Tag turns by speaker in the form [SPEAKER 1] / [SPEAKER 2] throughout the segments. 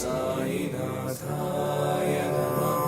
[SPEAKER 1] సాయినాథాయ నమః.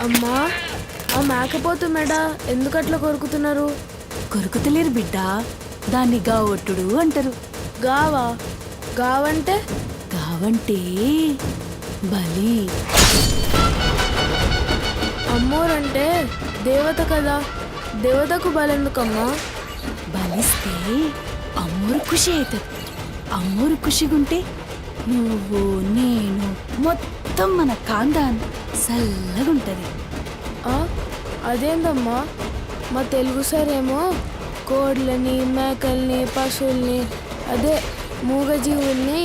[SPEAKER 2] అమ్మా, ఆ మేకపోతు మెడ ఎందుకట్లా కొరుకుతున్నారు?
[SPEAKER 3] కొరుకుతలేరు బిడ్డ, దాన్ని గావొట్టుడు అంటారు.
[SPEAKER 2] గావా? గావంటే?
[SPEAKER 3] గావంటే బలి.
[SPEAKER 2] అమ్మోరంటే దేవత కదా, దేవతకు బలెందుకమ్మా?
[SPEAKER 3] బలిస్తే అమ్మోరు ఖుషి అవుతుంది. అమ్మోరు ఖుషిగుంటే నువ్వు నేను మొత్తం మన కాందాన్ చల్లగుంటది.
[SPEAKER 2] అదేందమ్మా, మా తెలుగు సారేమో కోడ్లని, మేకల్ని, పశువుల్ని, అదే మూగజీవుల్ని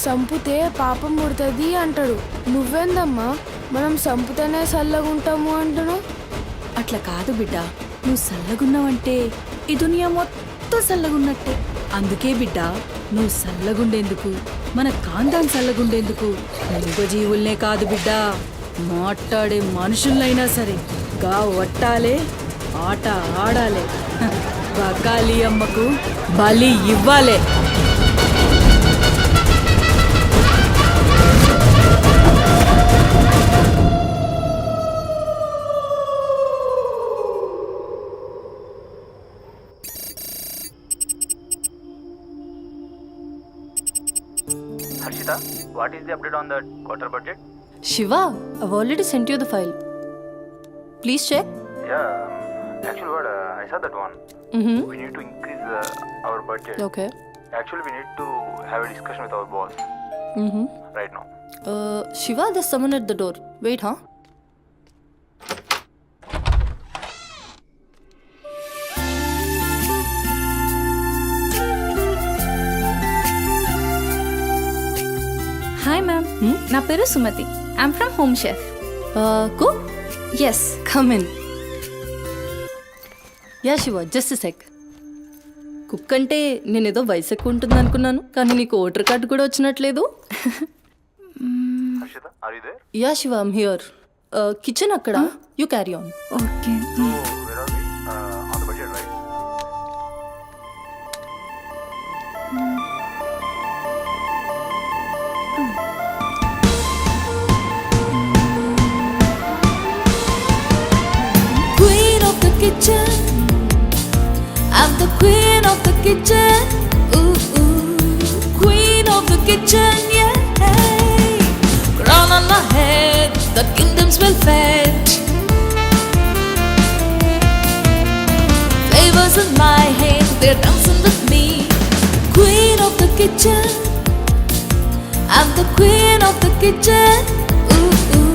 [SPEAKER 2] సంపుతే పాపం పుడుతుంది అంటాడు. నువ్వేందమ్మా మనం సంపుతేనే చల్లగుంటాము అంటున్నావు?
[SPEAKER 3] అట్లా కాదు బిడ్డ, నువ్వు చల్లగున్నావంటే ఈ దునియా మొత్తం చల్లగున్నట్టే. అందుకే బిడ్డ, నువ్వు చల్లగుండేందుకు, మన కాందాన్ చల్లగుండేందుకు మూగజీవుల్నే కాదు బిడ్డ, మాట్లాడే మనుషులైనా సరే గా వట్టాలే, ఆట ఆడాలే, బకాలి అమ్మకు బలి ఇవ్వాలే.
[SPEAKER 4] Harshita, what is the update on the quarter budget?
[SPEAKER 5] Shiva, I've already sent you the file. Please check.
[SPEAKER 4] Yeah, actually what, I saw that one. We need to increase our budget.
[SPEAKER 5] Okay.
[SPEAKER 4] Actually we need to have a discussion with our boss right now.
[SPEAKER 5] Shiva, there's someone at the door. Wait, huh?
[SPEAKER 6] Hi ma'am, నా పేరు సుమతి. I'm from Home Chef.
[SPEAKER 5] Cook?
[SPEAKER 6] Yes, come in.
[SPEAKER 5] Yeah Shiva, just sec. Cook అంటే నేనేదో వయసు ఎక్కువ ఉంటుంది అనుకున్నాను, కానీ నీకు ఓటర్ కార్డు కూడా వచ్చినట్లేదు.
[SPEAKER 4] Harshita, are you there?
[SPEAKER 5] Yeah Shiva, I'm here. Kitchen అక్కడ, you carry on.
[SPEAKER 6] Okay.
[SPEAKER 4] So where are we? On the budget, right?
[SPEAKER 3] Queen of the kitchen, I'm the queen of the kitchen. Ooh, ooh. Queen of the kitchen, yeah. Crown on my head, the kingdom's well fed. Flavors in my hand, they're dancing with me. Queen of the kitchen, I'm the queen of the kitchen. Ooh, ooh.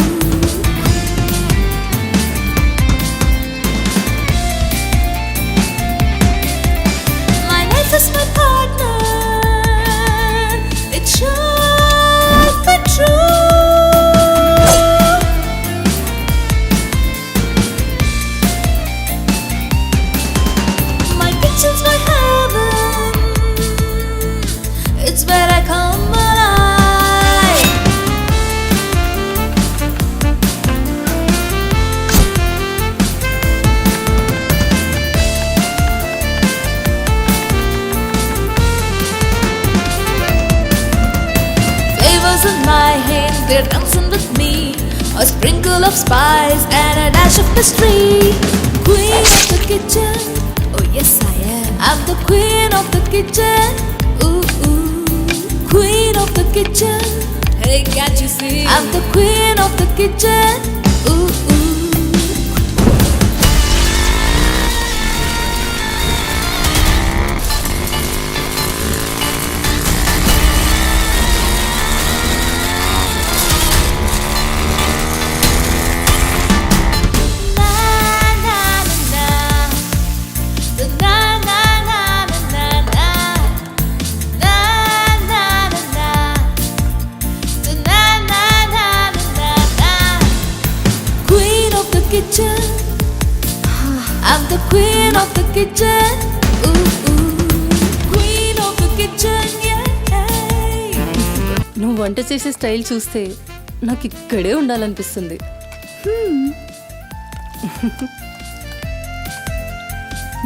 [SPEAKER 3] My life is my partner, it should be true. My kitchen's my heaven, it's where I come alive. Flavors in my hand, they're dancing with me. A sprinkle of spice and a dash of mystery. Queen of the kitchen, oh yes I am. I'm the queen of the kitchen. Ooh, ooh. Queen of the kitchen, hey, can't you see? I'm the queen of the kitchen. Ooh, ooh. kitchen. I'm the queen of the kitchen. Ooh, ooh. Queen of the kitchen, yeah.
[SPEAKER 5] నువ్వు వంట చేసే style చూస్తే నాకు ఇక్కడే ఉండాలనిపిస్తుంది.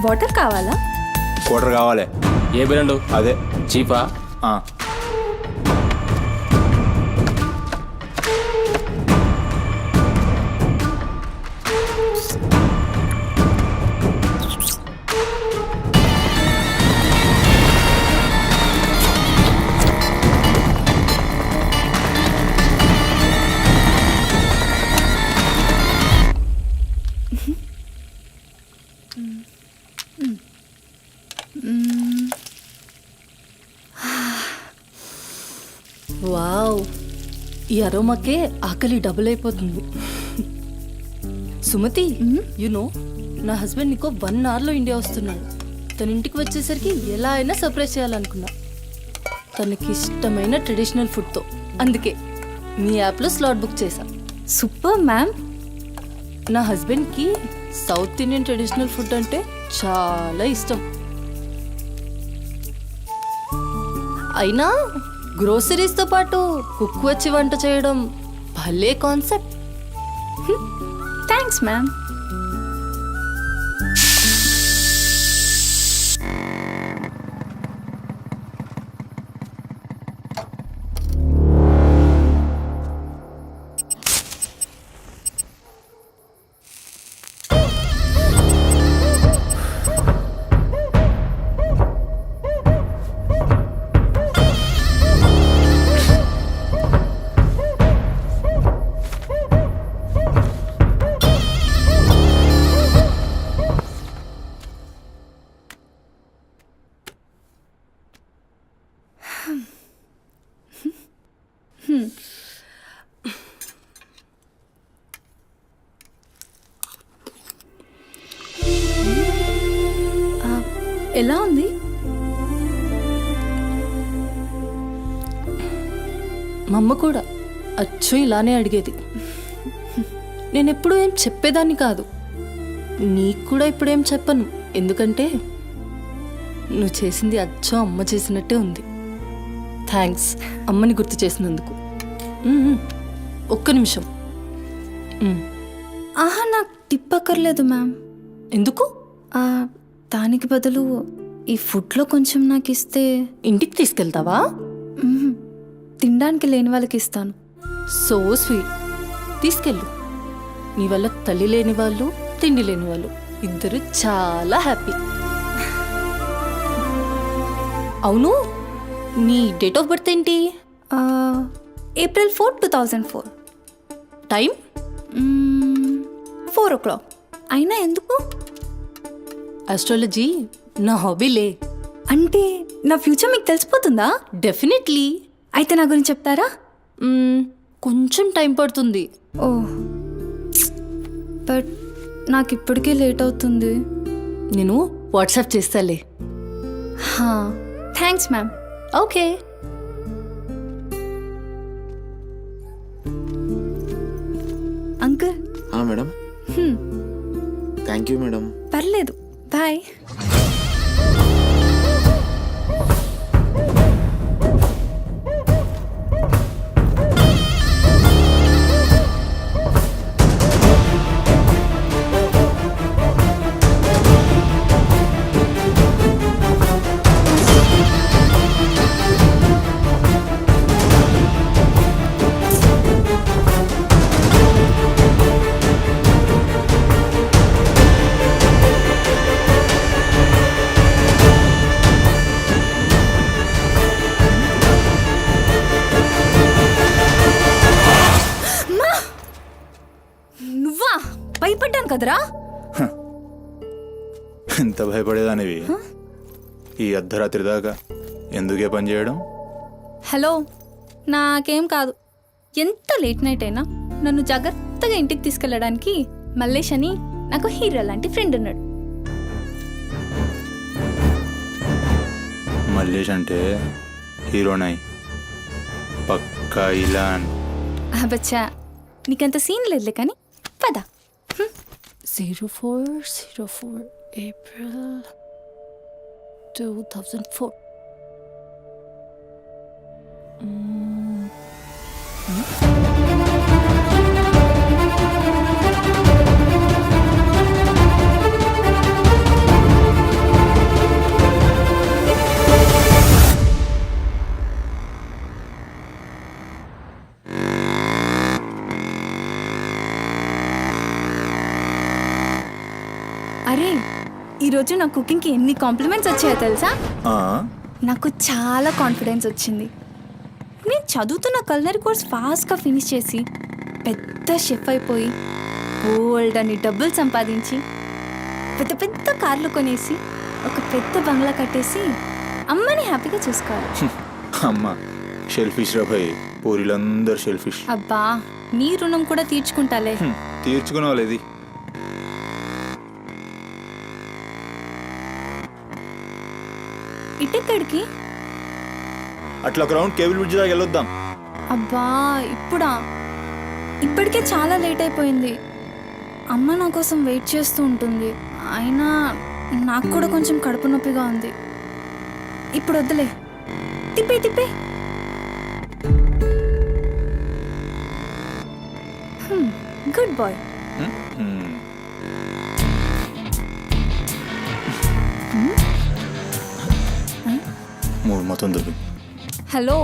[SPEAKER 6] Water కావాలా?
[SPEAKER 1] Quarter కావాలి.
[SPEAKER 7] ఏ brand?
[SPEAKER 1] అదే
[SPEAKER 7] చీపా?
[SPEAKER 1] ఆ.
[SPEAKER 5] వావ్, ఈ అరోమాకే ఆకలి డబుల్ అయిపోతుంది. సుమతి, నో నా హస్బెండ్ నీకో 1 అవర్లో ఇండియా వస్తున్నాడు. తన ఇంటికి వచ్చేసరికి ఎలా అయినా సర్ప్రైజ్ చేయాలనుకున్నా, తనకి ఇష్టమైన ట్రెడిషనల్ ఫుడ్తో. అందుకే మీ యాప్లో స్లాట్ బుక్ చేశా.
[SPEAKER 6] Super ma'am.
[SPEAKER 5] నా హస్బెండ్కి సౌత్ ఇండియన్ ట్రెడిషనల్ ఫుడ్ అంటే చాలా ఇష్టం. అయినా గ్రోసరీస్తో పాటు కుక్ వచ్చి వంట చేయడం భలే కాన్సెప్ట్.
[SPEAKER 6] Thanks ma'am. ఎలా ఉంది?
[SPEAKER 5] మా అమ్మ కూడా అచ్చు ఇలానే అడిగేది. నేనెప్పుడు ఏం చెప్పేదాన్ని కాదు, నీకు కూడా ఇప్పుడేం చెప్పను. ఎందుకంటే నువ్వు చేసింది అచ్చం అమ్మ చేసినట్టే ఉంది. థ్యాంక్స్ అమ్మని గుర్తు చేసినందుకు. ఒక్క నిమిషం.
[SPEAKER 6] ఆహా, నాకు టిప్ అక్కర్లేదు మ్యామ్.
[SPEAKER 5] ఎందుకు?
[SPEAKER 6] దానికి బదులు ఈ ఫుడ్లో కొంచెం నాకు ఇస్తే.
[SPEAKER 5] ఇంటికి తీసుకెళ్తావా?
[SPEAKER 6] తినడానికి లేని వాళ్ళకి ఇస్తాను.
[SPEAKER 5] So sweet. తీసుకెళ్ళు. నీ వల్ల తల్లి లేని వాళ్ళు, తిండి లేని వాళ్ళు ఇద్దరు చాలా హ్యాపీ. అవును, నీ డేట్ ఆఫ్ బర్త్ ఏంటి?
[SPEAKER 6] April 4, 2004.
[SPEAKER 5] టైం?
[SPEAKER 6] 4 o'clock. అయినా ఎందుకు?
[SPEAKER 5] ఆస్ట్రాలజీ నా హాబీలే.
[SPEAKER 6] అంటే నా ఫ్యూచర్ మీకు తెలిసిపోతుందా?
[SPEAKER 5] డెఫినెట్లీ.
[SPEAKER 6] అయితే నా గురించి చెప్తారా?
[SPEAKER 5] కొంచెం టైం పడుతుంది.
[SPEAKER 6] ఓహ్, బట్ నాకు ఇప్పటికే లేట్ అవుతుంది.
[SPEAKER 5] నేను వాట్సాప్ చేస్తాలే.
[SPEAKER 6] Thanks ma'am.
[SPEAKER 5] Okay.
[SPEAKER 6] Uncle.
[SPEAKER 8] Madam. Thank you madam.
[SPEAKER 6] పర్లేదు, బాయ్. నువ్వా? భయపడ్డాను కదరా.
[SPEAKER 1] ఎంత భయపడేదానివి ఈ అర్ధరాత్రి దాకా? ఎందుకే పని చేయడం?
[SPEAKER 6] హలో, నాకేం కాదు. ఎంత లేట్ నైట్ అయినా నన్ను జాగ్రత్తగా ఇంటికి తీసుకెళ్ళడానికి మల్లేష్ అని నాకు హీరో లాంటి ఫ్రెండ్ ఉన్నాడు.
[SPEAKER 1] మల్లేష్ అంటే హీరోనై పక్కా ఇలాన్.
[SPEAKER 6] బచ్చా, నీకంత సీన్ లేదులే కానీ పద.
[SPEAKER 5] 0404 April 2004.
[SPEAKER 6] అరే ఈరోజు నా కుకింగ్కి ఎన్ని కాంప్లిమెంట్స్ వచ్చాయో తెలుసా?
[SPEAKER 1] ఆ,
[SPEAKER 6] నాకు చాలా కాన్ఫిడెన్స్ వచ్చింది. నేను చదువుతున్న కల్నరీ కోర్స్ ఫాస్ట్గా ఫినిష్ చేసి పెద్ద షెఫ్ అయిపోయి ఓల్డ్ అని డబ్బులు సంపాదించి పెద్ద పెద్ద కార్లు కొనేసి ఒక పెద్ద బంగ్లా కట్టేసి అమ్మని హ్యాపీగా చూసుకోవాలి.
[SPEAKER 1] అమ్మ షెల్ఫిష్ రా భయ్, పూరిలందరూ షెల్ఫిష్.
[SPEAKER 6] అబ్బా నీ రుణం కూడా తీర్చుకుంటాలే.
[SPEAKER 1] తీర్చుకునే వాళ్ళది.
[SPEAKER 6] ఇటెక్కడికి?
[SPEAKER 1] అట్లా ఒక రౌండ్ కేబుల్ బ్రిడ్జ్ దాకా వెళ్ళొద్దాం.
[SPEAKER 6] అబ్బా ఇప్పుడా? ఇప్పటికే చాలా లేట్ అయిపోయింది. అమ్మ నా కోసం వెయిట్ చేస్తూ ఉంటుంది. అయినా నాకు కూడా కొంచెం కడుపు నొప్పిగా ఉంది. ఇప్పుడు వద్దులే, తిప్పే తిప్పే. Good bye.
[SPEAKER 1] మూడు మొత్తం దొరికి.
[SPEAKER 6] హలో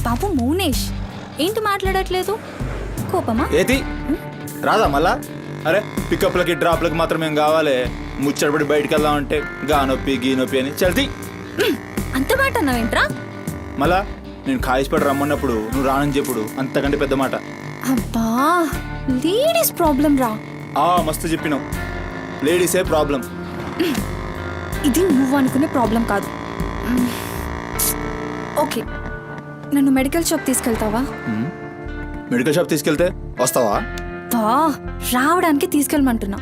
[SPEAKER 6] బాబు మౌనేష్, ఏంటి మాట్లాడట్లేదు? కోపమా?
[SPEAKER 1] ఏది రాదా మళ్ళా? అరే పికప్లకి డ్రాప్లకి మాత్రం ఏం కావాలి, ముచ్చటపడి బయటికి వెళ్దామంటే గా నొప్పి గీ నొప్పి అని చల్తీ.
[SPEAKER 6] అంత మాట అన్నావేంట్రా?
[SPEAKER 1] మళ్ళా నేను కాయిస్పడి రమ్మన్నప్పుడు నువ్వు రానని చెప్పుడు అంతకంటే పెద్ద మాట.
[SPEAKER 6] అబ్బా లేడీస్ ప్రాబ్లం రా.
[SPEAKER 1] మస్తు చెప్పినావు, లేడీసే ప్రాబ్లం.
[SPEAKER 6] ఇది నువ్వు అనుకునే ప్రాబ్లం కాదు. ఓకే, నన్ను మెడికల్ షాప్ తీసుకెళ్తావా?
[SPEAKER 1] మెడికల్ షాప్ తీసుకెళ్తే వస్తావా?
[SPEAKER 6] రావడానికి తీసుకెళ్ళమంటున్నా.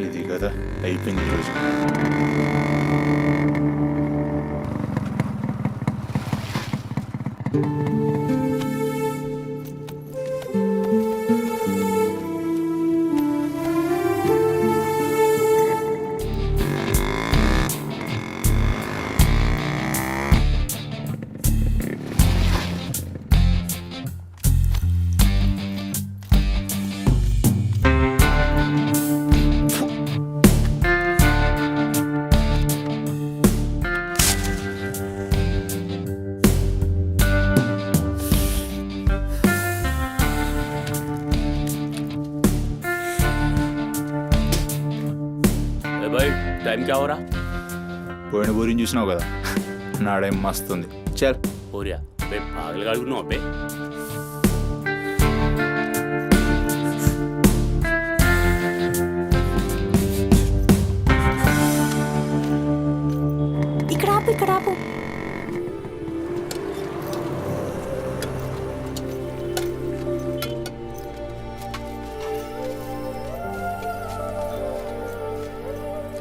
[SPEAKER 1] ఇది కదా అయిపోయింది ఈరోజు.
[SPEAKER 7] भाई टाइम क्या हो रहा?
[SPEAKER 1] పోయిన ఊరిని చూసినావు కదా, నాడేం మస్తుంది. చల్
[SPEAKER 7] हो रहा बे पागल गाड़ी को पे
[SPEAKER 6] ఇక్కడ ఆపు, ఇక్కడ ఆపు.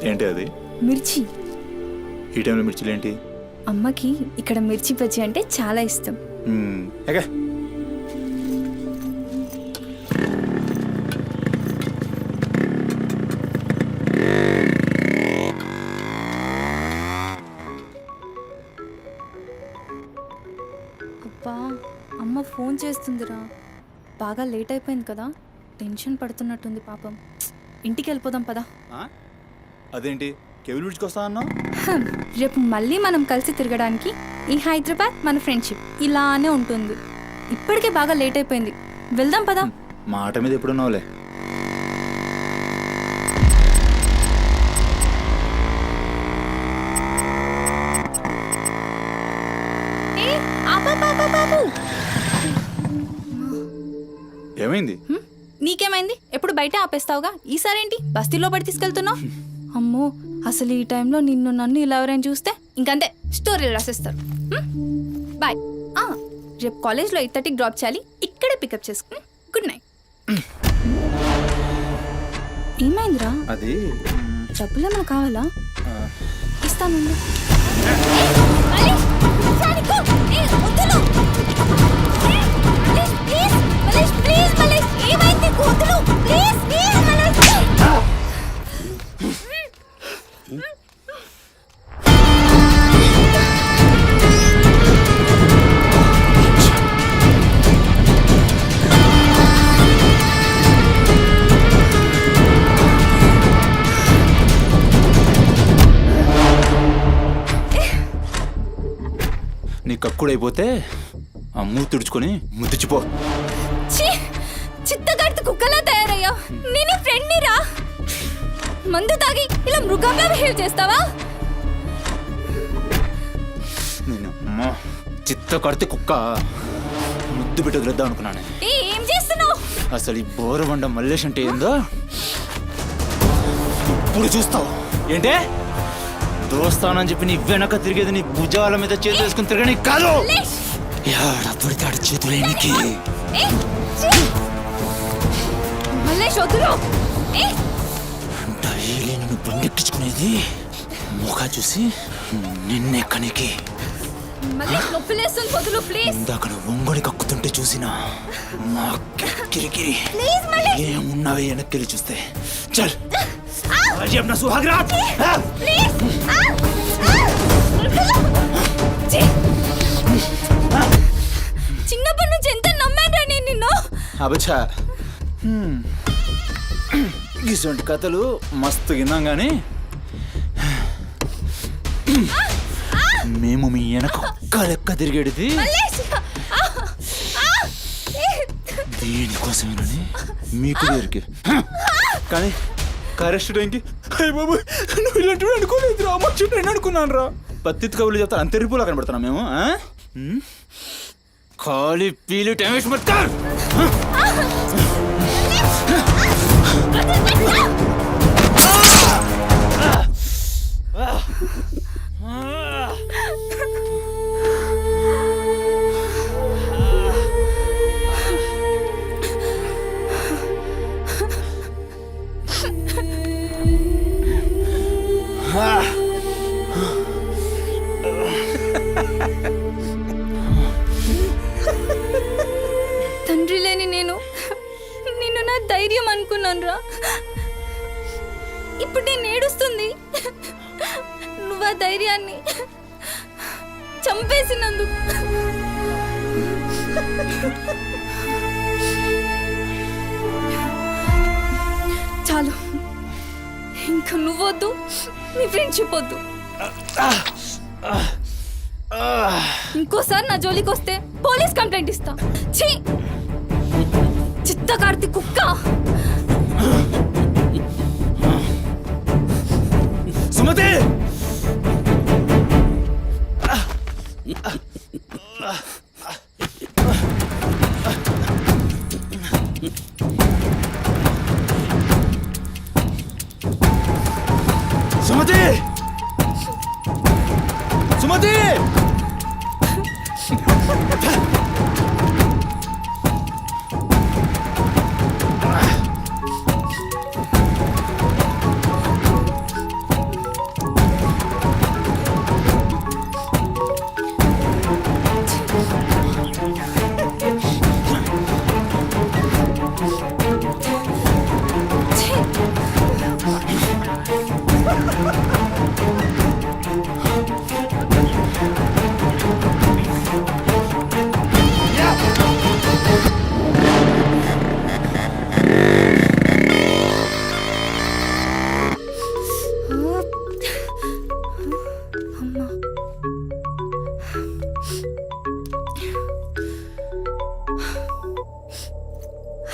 [SPEAKER 1] ఏంటి అది?
[SPEAKER 6] మిర్చి.
[SPEAKER 1] ఈ టైంలో మిర్చిలు ఏంటి?
[SPEAKER 6] అమ్మకి ఇక్కడ మిర్చి బజ్జీ అంటే చాలా ఇష్టం.
[SPEAKER 1] ఓకే.
[SPEAKER 6] అబ్బా అమ్మ ఫోన్ చేస్తుందిరా. బాగా లేట్ అయిపోయింది కదా, టెన్షన్ పడుతున్నట్టుంది పాపం. ఇంటికి వెళ్ళిపోదాం పదా.
[SPEAKER 1] అదేంటి కేబుల్ బ్రిడ్జ్కి వస్తా అన్నావు?
[SPEAKER 6] రేపు మళ్ళీ మనం కలిసి తిరగడానికి ఈ హైదరాబాద్ మన ఫ్రెండ్షిప్ ఇలానే ఉంటుంది. ఇప్పటికే బాగా లేట్ అయిపోయింది, వెళ్దాం పదా.
[SPEAKER 1] మాట మీద ఎప్పుడున్నావులే. ఏమైంది?
[SPEAKER 6] నీకేమైంది? ఎప్పుడు బయట ఆపేస్తావుగా, ఈసారేంటి బస్తీలో పడి తీసుకెళ్తున్నావు? అమ్మో అసలు ఈ టైంలో నిన్ను నన్ను ఇలా ఎవరైనా చూస్తే ఇంకంతే, స్టోరీలు రాసేస్తారు. బాయ్. రేపు కాలేజ్లో 8:30కి డ్రాప్ చేయాలి, ఇక్కడే పికప్ చేసుకుని. Good night. ఏమైందిరా?
[SPEAKER 1] అది
[SPEAKER 6] డబ్బులు ఏమైనా కావాలా? ఇస్తాను. ప్లీజ్
[SPEAKER 1] కక్కుడైపోతే ఆ మూతి తుడుచుకొని ముద్దుచిపో.
[SPEAKER 6] ఛీ! చిత్తగాడితో కుక్కలా తయారయ్యా. నేను ఫ్రెండ్ని రా. మందు తాగి ఇలా మృగంగా బిహేవ్ చేస్తావా?
[SPEAKER 1] నేను అమ్మా చిత్త కడితే కుక్క ముద్దు పెట్టి వదిలేద్దాం అనుకున్నాను.
[SPEAKER 6] ఏం చేస్తున్నావు?
[SPEAKER 1] అసలు ఈ బోరబండ మల్లేష్ అంటే ఏందో ఇప్పుడు చూస్తావు. ఏంటే దోస్తానని చెప్పి నీ వెనక తిరిగేది నీ భుజాల మీద చేతులు వేసుకుని తిరగని కాదు. యాడ పడితే ఆడ చేతులేనికి.
[SPEAKER 6] మల్లేష్ వదులు.
[SPEAKER 1] డైలీ నన్ను బండెక్కించుకునేది ముఖ చూసి నిన్నెక్కనికి.
[SPEAKER 6] మల్లేష్ నొప్పిలేస్తుంది, వదులు ప్లీజ్.
[SPEAKER 1] ఇందాక నువ్వు ఒంగొని కక్కుతుంటే చూసినా మా కిరికిరి
[SPEAKER 6] ప్లీజ్ మల్లేష్.
[SPEAKER 1] ఏమున్నావే వెనక్కి చూస్తే చల్ అజయ్ నా సుహాగ్రాత్.
[SPEAKER 6] ప్లీజ్. చిన్నప్పటి నుంచి ఎంత నమ్మాను నేను నిన్ను.
[SPEAKER 1] అబచ్చా ఇటువంటి కథలు మస్తు విన్నాం కానీ మేము మీ వెనక ఒక్క లెక్క తిరిగేది
[SPEAKER 6] మల్లేష్.
[SPEAKER 1] దీనికోసమేనని మీకు దొరికి కానీ కరెక్ట్ టైంకి అయ్య బాబు నువ్వు ఇలాంటివి అనుకోలేదు రా. మా చుట్టూ నేను అనుకున్నాను రా. పత్తిత్ కబుర్లు చెప్తాను అంత రిపులా కనబడుతున్నాం మేము. ఖాళీ పీలి టైం వేస్ట్ మత్ కర్.
[SPEAKER 6] తండ్రి లేని నేను నిన్ను నా ధైర్యం అనుకున్నాను రా. ఇప్పుడు నేను ఏడుస్తుంది. నువ్వు ఆ ధైర్యాన్ని చంపేసినందుకు. చాలు, ఇంకా నువ్వొద్దు, నీ ఫ్రెండ్షిప్ వద్దు. ఇంకోసారి నా జోలికి వస్తే పోలీస్ కంప్లైంట్ ఇస్తా. ఛీ! చిత్తకార్తి కుక్క.
[SPEAKER 1] సుమతి సుమతి సుమతి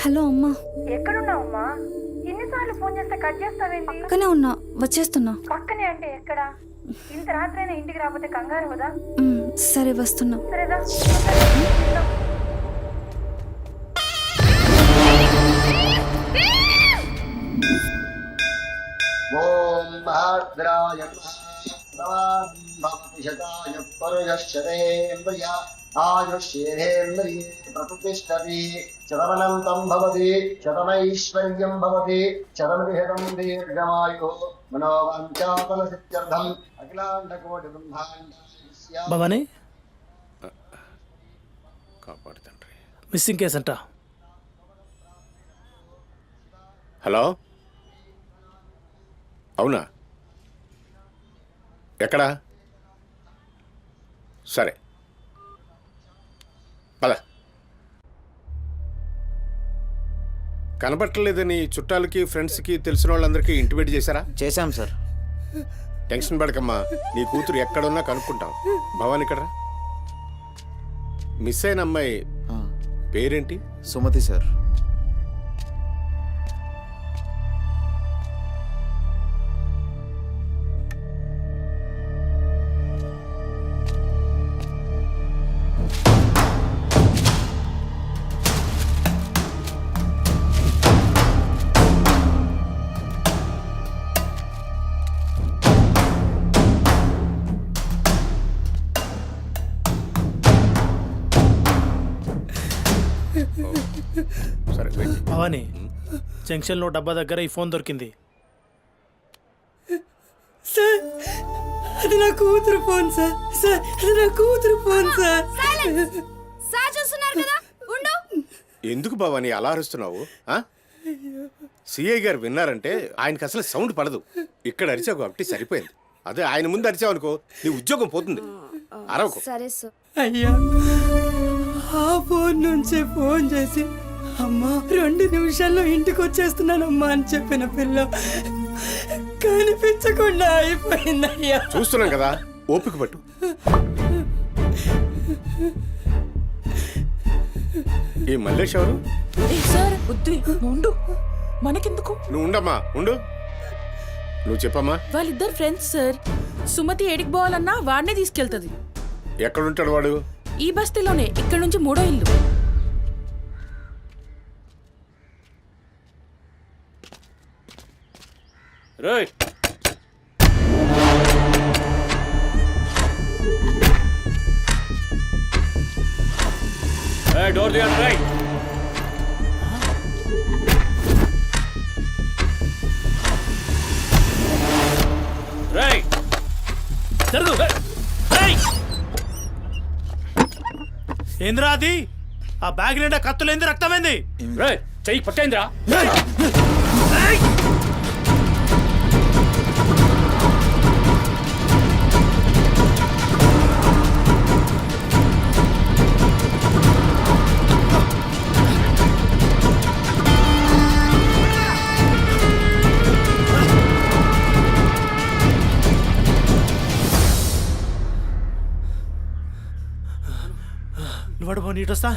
[SPEAKER 6] హలో అమ్మా.
[SPEAKER 9] ఎక్కడున్నావమ్మా? ఎన్నిసార్లు ఫోన్ చేస్తే కట్ చేస్తావేంటి?
[SPEAKER 6] పక్కనే ఉన్నా, వచ్చేస్తున్నా.
[SPEAKER 9] పక్కనే అంటే ఎక్కడ? ఇంత రాత్రైనా ఇంటికి రాకపోతే కంగారు కదా.
[SPEAKER 6] సరే వస్తున్నా.
[SPEAKER 9] సరేదా?
[SPEAKER 10] ఓం మహాద్రాయ శతాయ పరుయశ్చరేంద్రియ ఆయుష్యేంద్రియే ప్రతిష్టతి శతమనంతం భవతి శతమైశ్వర్యం భవతి శతమిహితం దీర్ఘమాయు మనోవాంఛాఫల సిద్ధ్యర్థం అఖిలాండకోటి బ్రహ్మాండ
[SPEAKER 11] భవానీ
[SPEAKER 7] కాపాడు తండ్రి.
[SPEAKER 11] మిస్సింగ్ కేస్ అంట.
[SPEAKER 7] హలో, అవునా? ఎక్కడా? సరే పద. కనబట్టలేదని చుట్టాలకి ఫ్రెండ్స్కి తెలిసిన వాళ్ళందరికీ ఇంటిమేట్ చేశారా?
[SPEAKER 8] చేశాం సార్.
[SPEAKER 7] టెన్షన్ పడకమ్మా, నీ కూతురు ఎక్కడున్నా కనుక్కుంటాం. భవాని ఇక్కడ మిస్ అయిన అమ్మాయి పేరేంటి?
[SPEAKER 8] సుమతి సార్.
[SPEAKER 7] సరే వెయిట్.
[SPEAKER 11] భవాని జంక్షన్లో డబ్బా దగ్గర ఈ ఫోన్ దొరికింది.
[SPEAKER 5] సార్ అది నా కూతురు ఫోన్ సార్. సార్ అది నా కూతురు ఫోన్ సార్.
[SPEAKER 6] సార్ చూస్తున్నారు కదా, ఉండు.
[SPEAKER 7] ఎందుకు భవాని అలా అరుస్తున్నావు? సిఐ గారు విన్నారంటే ఆయనకి అసలు సౌండ్ పడదు. ఇక్కడ అరిచావు కాబట్టి సరిపోయింది. అదే ఆయన ముందు అరిచావు అనుకో నీ ఉద్యోగం పోతుంది. అరవకు.
[SPEAKER 6] సరే సార్.
[SPEAKER 5] అయ్యా ఆ ఫోన్ నుంచి ఫోన్ చేసి అమ్మా 2 నిమిషాల్లో ఇంటికి వచ్చేస్తున్నానమ్మా అని చెప్పిన పిల్ల కనిపించకుండా అయిపోయిందయ్యా.
[SPEAKER 7] చూస్తున్నాం కదా, ఓపిక పట్టు. ఈ మల్లేష్ ఎవరు?
[SPEAKER 5] సార్ ఉండు, మనకెందుకు?
[SPEAKER 7] నువ్వు ఉండమ్మా, ఉండు. నువ్వు చెప్పమ్మా.
[SPEAKER 5] వాళ్ళిద్దరు ఫ్రెండ్స్ సార్. సుమతి ఏడికి పోవాలన్నా వాడినే తీసుకెళ్తుంది.
[SPEAKER 7] ఎక్కడుంటాడు వాడు?
[SPEAKER 5] ఈ బస్తీలోనే, ఇక్కడ నుంచి 3వ ఇల్లు.
[SPEAKER 1] రేయ్ డోర్ దిగండి. రైట్ రైట్
[SPEAKER 11] జరుగు. ఏంద్రా అది? ఆ బ్యాగ్ నిండా కత్తులేంది, రక్తమైంది?
[SPEAKER 1] చెయ్యి పట్టేంద్రా.
[SPEAKER 11] నువ్వు నీటొస్తా.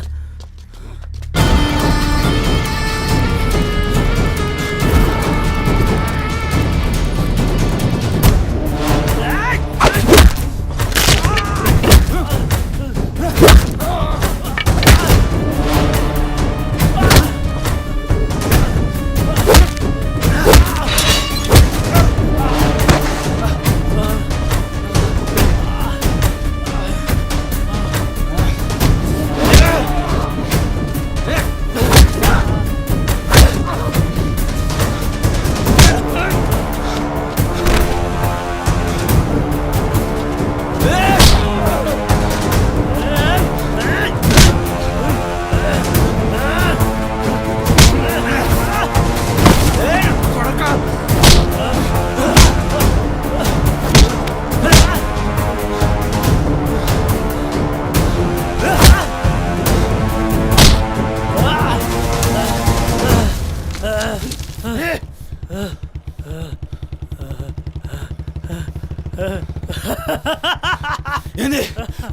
[SPEAKER 1] ఏంది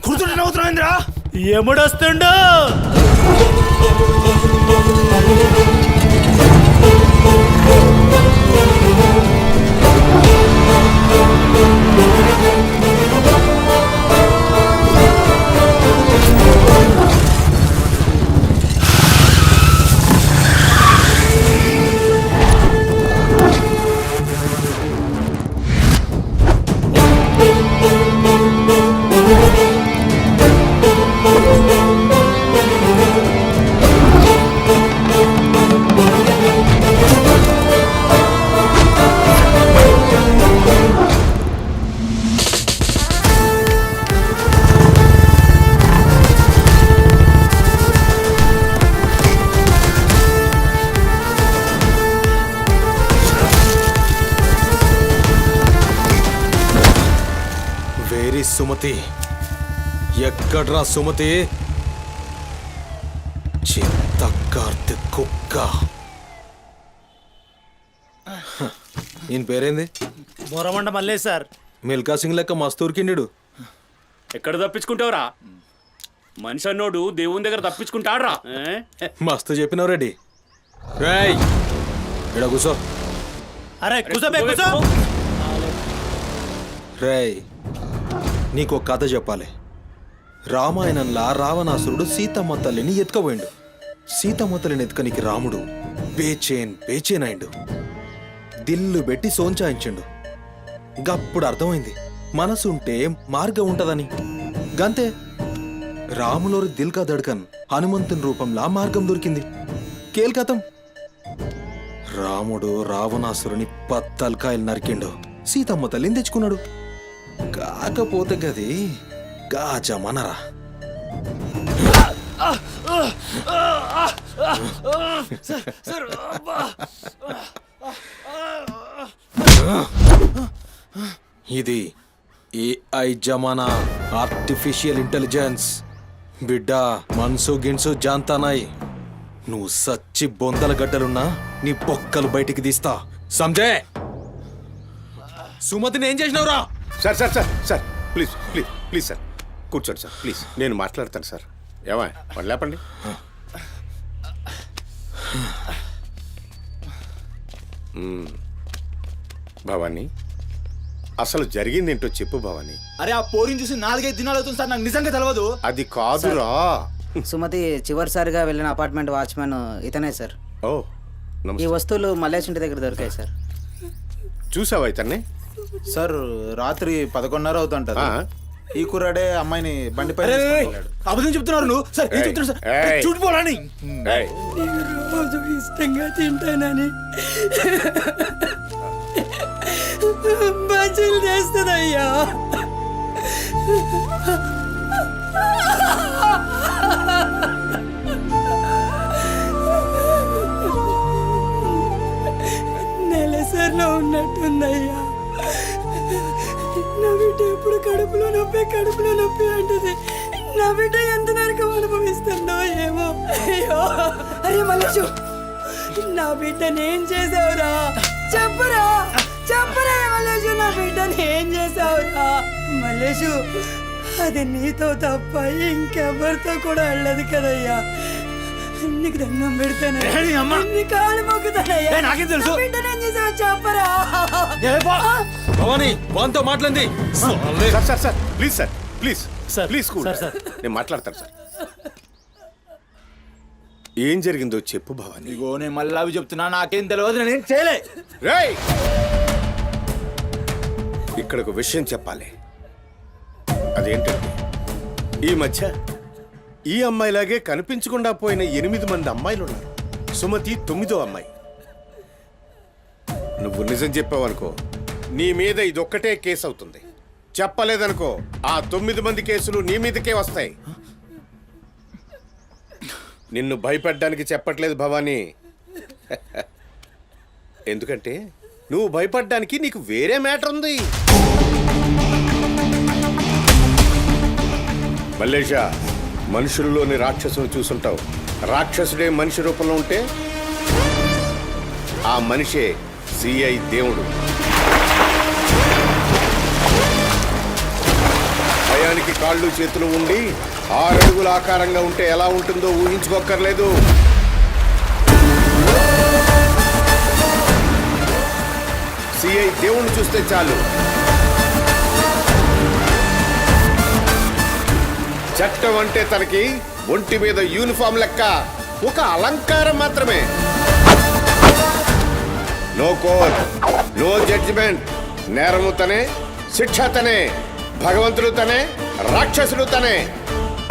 [SPEAKER 1] కూర్చుంటే నవ్వుతున్నావేంద్రా?
[SPEAKER 11] ఎముడొస్తుండు?
[SPEAKER 1] సుమతి ఎక్కడ్రా సుమతి? చిత్తకార్తె కుక్క. ఈయన పేరేంది?
[SPEAKER 11] బోరమండ మల్లేష్ సార్.
[SPEAKER 1] మిల్కా సింగ్ లెక్క మస్తూర్కిండు.
[SPEAKER 12] ఎక్కడ తప్పించుకుంటావురా?
[SPEAKER 11] మనిషి అన్నోడు దేవుని దగ్గర తప్పించుకుంటాడ్రా.
[SPEAKER 1] మస్తు చెప్పినావు రెడ్డి. రేయ్ ఇక్కడ కూసో.
[SPEAKER 11] అరే కూసోబే కూసో.
[SPEAKER 12] రేయ్ నీకు కథ చెప్పాలి. రామాయణంలా రావణాసురుడు సీతమ్మ తల్లిని ఎత్తుకపోయిండు. సీతమ్మ తల్లిని ఎత్తుకనికి రాముడు బేచేన్ అయిండు. దిల్లు పెట్టి సోంచాయించిండు. గప్పుడు అర్థమైంది మనసుంటే మార్గం ఉంటదని. గంతే రాములోరి దిల్ కా దడ్కన్ హనుమంతుని రూపంలా మార్గం దొరికింది. కేల్కతం రాముడు రావణాసురుని పత్తల్కాయలు నరికిండు. సీతమ్మ తల్లిని తెచ్చుకున్నాడు. కాకపోతే గది గాజమనరా. ఇది ఏఐ జమానా, ఆర్టిఫిషియల్ ఇంటెలిజెన్స్. బిడ్డ మనసు గిన్సు జాంతానాయ్. నువ్వు సచ్చి బొందల గడ్డలున్నా నీ బొక్కలు బయటికి తీస్తా. సంజే సుమతిని ఏం చేసినావురా?
[SPEAKER 7] Sir sir sir sir please please please sir కూర్చోండి సార్ ప్లీజ్. నేను మాట్లాడతాను సార్. ఏమా మరి లేపండి. భవానీ అసలు జరిగిందేంటో చెప్పు భవానీ.
[SPEAKER 1] అరే ఆ పోరిని చూసి 4-5 దినాలు అవుతుంది సార్. నాకు నిజంగా తెలియదు.
[SPEAKER 7] అది కాదురా.
[SPEAKER 13] సుమతి చివరిసారిగా వెళ్ళిన అపార్ట్మెంట్ వాచ్మెన్ ఇతనే సార్.
[SPEAKER 7] ఓ
[SPEAKER 13] ఈ
[SPEAKER 7] నమస్తే.
[SPEAKER 13] వస్తువులు మల్లేష్ ఇంటి దగ్గర దొరికాయి సార్.
[SPEAKER 7] చూసావా ఇతన్ని?
[SPEAKER 8] సార్ రాత్రి 11:30 అవుతుంటది. ఈ కుర్రాడే అమ్మాయిని బండిపై
[SPEAKER 1] అబద్ధం చెప్తున్నారు నువ్వు. సార్ ఏం చెప్తున్నారు సార్? చూడిపోవాలని
[SPEAKER 7] ఏయ్,
[SPEAKER 2] రోజు ఇష్టంగా తింటానని బజ్జీలు చేస్తుందయ్యా. నెలసరిలో ఉన్నట్టుందయ్యా. నా బిడ్డ ఎప్పుడు కడుపులో నొప్పి అంటది. నా బిడ్డ ఎంత నరకం అనుభవిస్తుందో ఏమో. అయ్యో అరే మల్లేషు, నా బిడ్డని ఏం చేసావురా? చెప్పురా మల్లేషు, నా బిడ్డని ఏం చేసావురా? మల్లేషు, అది నీతో తప్ప ఇంకెవరితో కూడా వెళ్ళదు కదయ్యా. నీకు దండం పెడతానయ్యా, నీ కాళ్ళు మొక్కుతానయ్యా.
[SPEAKER 1] నాకేం తెలుసు?
[SPEAKER 2] నా బిడ్డని ఏం చేసావు చెప్పరా?
[SPEAKER 12] భవానీ వాంతో మాట్లాడింది.
[SPEAKER 7] Sir sir sir please sir please
[SPEAKER 11] sir,
[SPEAKER 7] please cool.
[SPEAKER 11] Sir, sir.
[SPEAKER 7] నేను మాట్లాడతాను సార్. ఏం జరిగిందో చెప్పు భవానీ.
[SPEAKER 1] ఇగో నేను మళ్ళీ అవి చెప్తున్నా. నాకేం తెలియదు. నేను చేయలే.
[SPEAKER 7] రేయ్ ఇక్కడ ఒక విషయం చెప్పాలి. అదేంటంటే ఈ మధ్య ఈ అమ్మాయిలాగే కనిపించకుండా పోయిన 8 మంది అమ్మాయిలు ఉన్నారు. సుమతి 9వ అమ్మాయి. నువ్వు నిజం చెప్పావనుకో నీ మీద ఇదొక్కటే కేసు అవుతుంది. చెప్పలేదనుకో ఆ 9 మంది కేసులు నీ మీదకే వస్తాయి. నిన్ను భయపడ్డానికి చెప్పట్లేదు భవానీ. ఎందుకంటే నువ్వు భయపడ్డానికి నీకు వేరే మ్యాటర్ ఉంది. మల్లేషా, మనుషుల్లోని రాక్షసుని చూసుంటావు. రాక్షసుడే మనిషి రూపంలో ఉంటే ఆ మనిషే సిఐ దేవుడు. భయానికి కాళ్ళు చేతులు ఉండి 6 అడుగుల ఆకారంగా ఉంటే ఎలా ఉంటుందో ఊహించుకోక్కర్లేదు. సిఐ దేవుణ్ణి చూస్తే చాలు చట్టం అంటే తనకి ఒంటి మీద యూనిఫామ్ లెక్క ఒక అలంకారం మాత్రమే. No court, no judgment. నేరము తనే, శిక్ష తనే, భగవంతుడు తనే, రాక్షసుడు తనే.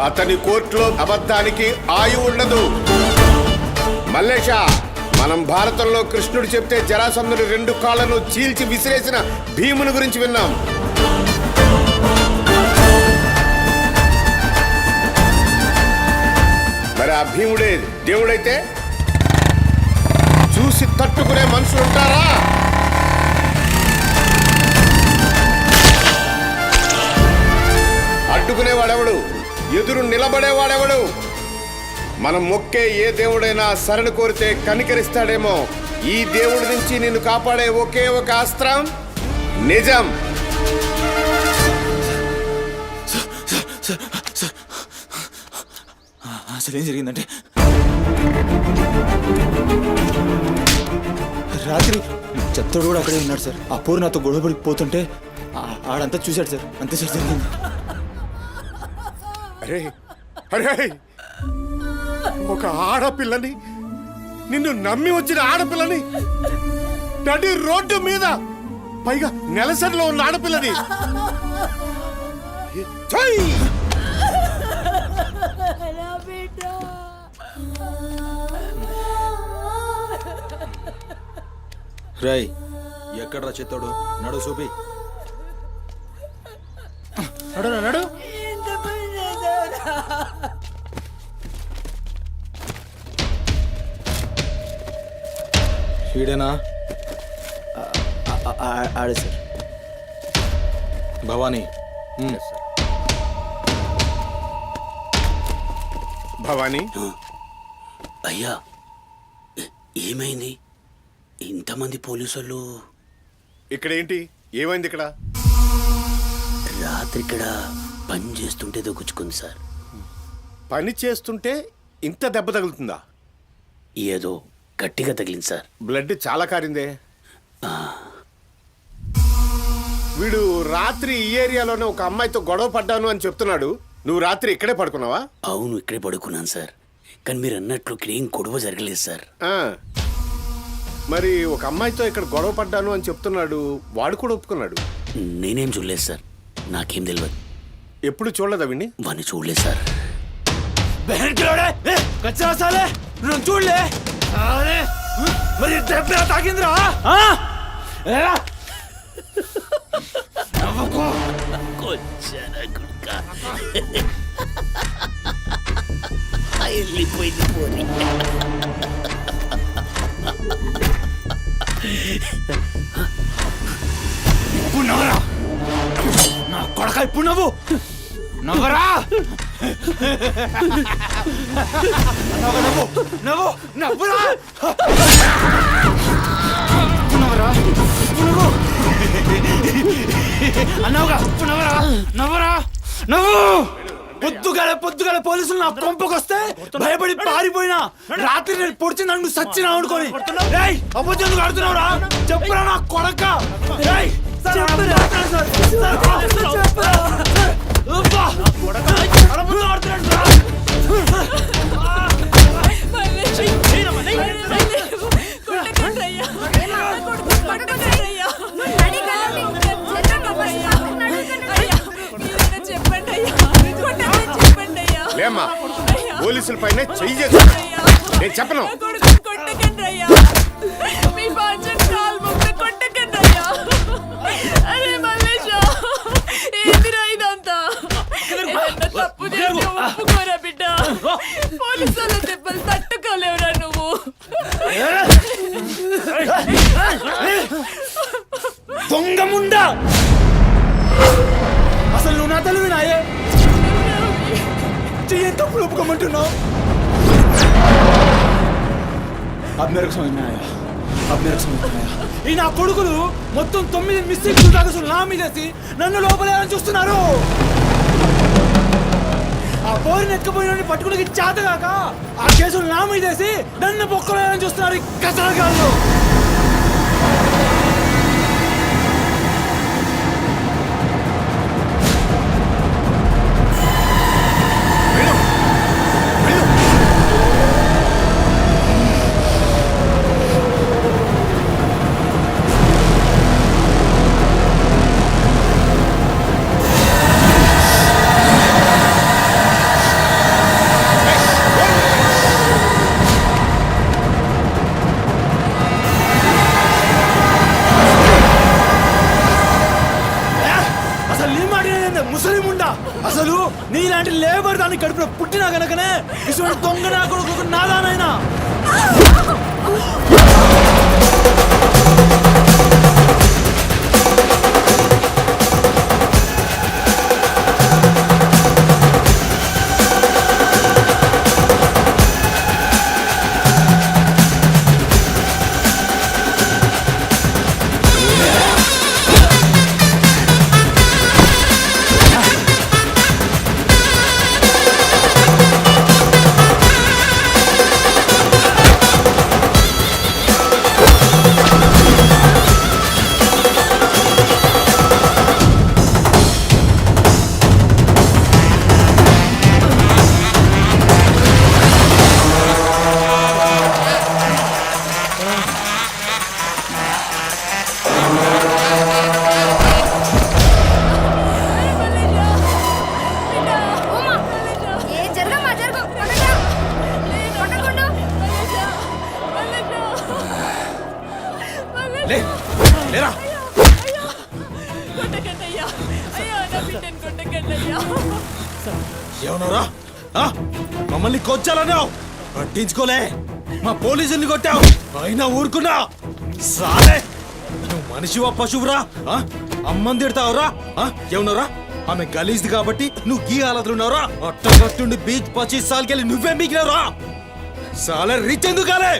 [SPEAKER 7] అతని కోర్టులో అబద్ధానికి ఆయువు ఉండదు. మల్లేష, మనం భారతంలో కృష్ణుడు చెప్తే జరాసంధుడు 2 కాళ్లను చీల్చి విసిరేసిన భీముని గురించి విన్నాం. మరి ఆ భీముడే దేవుడైతే చూసి తట్టుకునే మనుషులు ఉంటారా? అడ్డుకునేవాడెవడు? ఎదురు నిలబడేవాడెవడు? మనం మొక్కే ఏ దేవుడైనా శరణు కోరితే కనికరిస్తాడేమో. ఈ దేవుడి నుంచి నిన్ను కాపాడే ఒకే ఒక అస్త్రం నిజం.
[SPEAKER 1] అసలు ఏం జరిగిందంటే రాత్రి చెత్తోడు కూడా అక్కడే ఉన్నాడు సార్. ఆ పోరు నాతో గొడవపడి పోతుంటే ఆడంతా చూశాడు సార్. అంతే సార్ జరిగింది.
[SPEAKER 7] అరే అరే, ఒక ఆడపిల్లని, నిన్ను నమ్మి వచ్చిన ఆడపిల్లని నడి రోడ్డు మీద, పైగా నెలసరిలో ఉన్న ఆడపిల్లని ఛై!
[SPEAKER 12] రై ఎక్కడ్రా చెత్తోడు? నడు చూపి.
[SPEAKER 1] నడు నడు.
[SPEAKER 12] ఈడేనా?
[SPEAKER 1] ఆడే సార్.
[SPEAKER 12] భవానీ.
[SPEAKER 7] భవానీ,
[SPEAKER 11] అయ్యా ఏమైంది? ఇంతమంది పోలీసులు
[SPEAKER 7] ఇక్కడ ఏంటి? ఏమైంది ఇక్కడ?
[SPEAKER 11] రాత్రి ఇక్కడ పని చేస్తుంటే దొక్కుచుకుంది సార్.
[SPEAKER 7] పని చేస్తుంటే ఇంత దెబ్బ తగులుతుందా?
[SPEAKER 11] ఏదో గట్టిగా తగిలింది సార్.
[SPEAKER 7] బ్లడ్ చాలా కారిందే. వీడు రాత్రి ఈ ఏరియాలోనే ఒక అమ్మాయితో గొడవ పడ్డాను అని చెప్తున్నాడు. నువ్వు రాత్రి ఇక్కడే పడుకున్నావా?
[SPEAKER 11] అవును, ఇక్కడే పడుకున్నాను సార్. కానీ మీరు అన్నట్లు ఇక్కడ ఏం గొడవ జరగలేదు సార్.
[SPEAKER 7] మరి ఒక అమ్మాయితో ఇక్కడ గొడవ పడ్డాను అని చెప్తున్నాడు, వాడు కూడా ఒప్పుకున్నాడు.
[SPEAKER 11] నేనేం చూడలేదు సార్, నాకేం తెలియదు.
[SPEAKER 7] ఎప్పుడు చూడలేదా విని?
[SPEAKER 11] వాడిని చూడలేదు సార్.
[SPEAKER 1] చూడలే మరి దెబ్బ తాకిందిరా.
[SPEAKER 11] వెళ్ళిపోయింది పోనీ.
[SPEAKER 1] ఇప్పుడు నవ్వరా నా కొడక. ఇప్పుడు నవ్వు నవ్వరా. నవ్వు నవ్వు నవ్వురా. నవ్వరా. నవ్వు అన్నావుగా. నవ్వరా నవ్వరా నవ్వు. పొద్దుగాల పోలీసులు నా కొంపకొస్తే భయపడి పారిపోయినా, రాత్రి నేను పొడిచి నన్ను సచ్చినా అనుకోని అబద్ధం ఆడుతున్నావురా. చెప్పురా నా కొడక.
[SPEAKER 7] లేమ్మా, పోలీసుల పైన చెయ్యి చేస్తా. నేను చెప్పను.
[SPEAKER 5] పోలీసుల దెబ్బలు తట్టుకోలేవురా నువ్వు.
[SPEAKER 1] దొంగముండా, అసలు నువ్వు నా తల్లివి నాయే. చెయ్యి తప్పులు ఒప్పుకోమంటున్నావు. ఈ నా కొడుకులు మొత్తం 9 మిస్టేక్స్ దాకా నా మీదేసి నన్ను లోపలేయాలని చూస్తున్నారు. ఆ పోరిని ఎక్కపోయిన పట్టుకుని చేతగాక ఆ కేసులు నా మీదేసి నన్ను పొక్కలేయాలని చూస్తున్నారు ఈ కసరగాళ్ళు. అసలు నీలాంటి లేబర్ దాన్ని కడుపులో పుట్టినా గనకనే ఇటువంటి దొంగ నా కొడుకు నాదానైనా.
[SPEAKER 12] లేరా ఏమన్నారా మమ్మల్ని కొచ్చాలన్నావు పట్టించుకోలే మా పోలీసుల్ని కొట్టావు అయినా ఊరుకున్నా సాలే నువ్వు మనిషివా పశువురా అమ్మని తిడతావురా ఏమన్నారా ఆమె గలీజ్ది కాబట్టి నువ్వు గీ హాలతులు ఉన్నావురా అట్టగట్టుండి బీచ్ 25 సార్కెళ్ళి నువ్వే మిగిలినరా సాలే రిచ్ ఎందుకు కాలే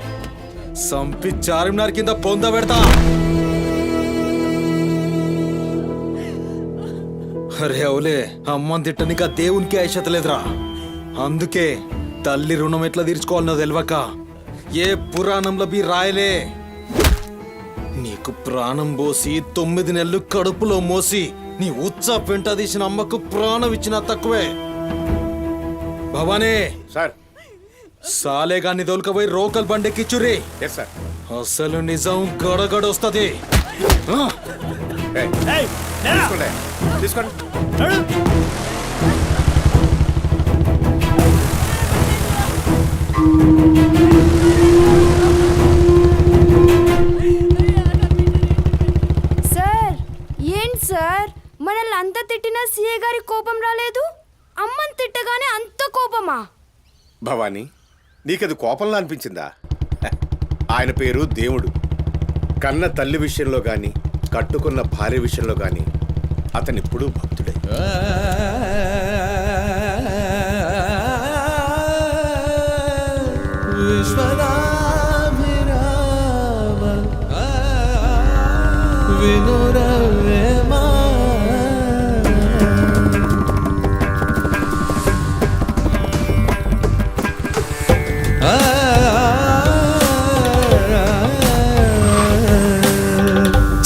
[SPEAKER 12] సంపి చార్మినార్ కింద పొంద పెడతా అరే అవులే అమ్మని తిట్టనిక దేవునికి ఐషత లేదురా అందుకే తల్లి రుణం ఎట్లా తీర్చుకోవాలనో తెలియక ఏ పురాణంలో బి రాయలే నీకు ప్రాణం పోసి 9 నెలలు కడుపులో మోసి నీ ఉచ్చ పెంట తీసిన అమ్మకు ప్రాణం ఇచ్చినా తక్కువే భవానీ
[SPEAKER 7] సార్
[SPEAKER 12] సాలేగాన్ని తోలుకపోయి రోకల్ బండెక్కిచ్చురి
[SPEAKER 7] సార్
[SPEAKER 12] అసలు నిజం గడగడొస్తుంది
[SPEAKER 7] తీసుకోండి
[SPEAKER 6] సార్ ఏంటి సార్ మనల్ని అంత తిట్టినా సీఏ గారి కోపం రాలేదు అమ్మని తిట్టగానే అంత కోపమా?
[SPEAKER 7] భవానీ నీకది కోపంలా అనిపించిందా ఆయన పేరు దేవుడు కన్న తల్లి విషయంలో గాని కట్టుకున్న భార్య విషయంలో గాని అతనిప్పుడు భక్తుడే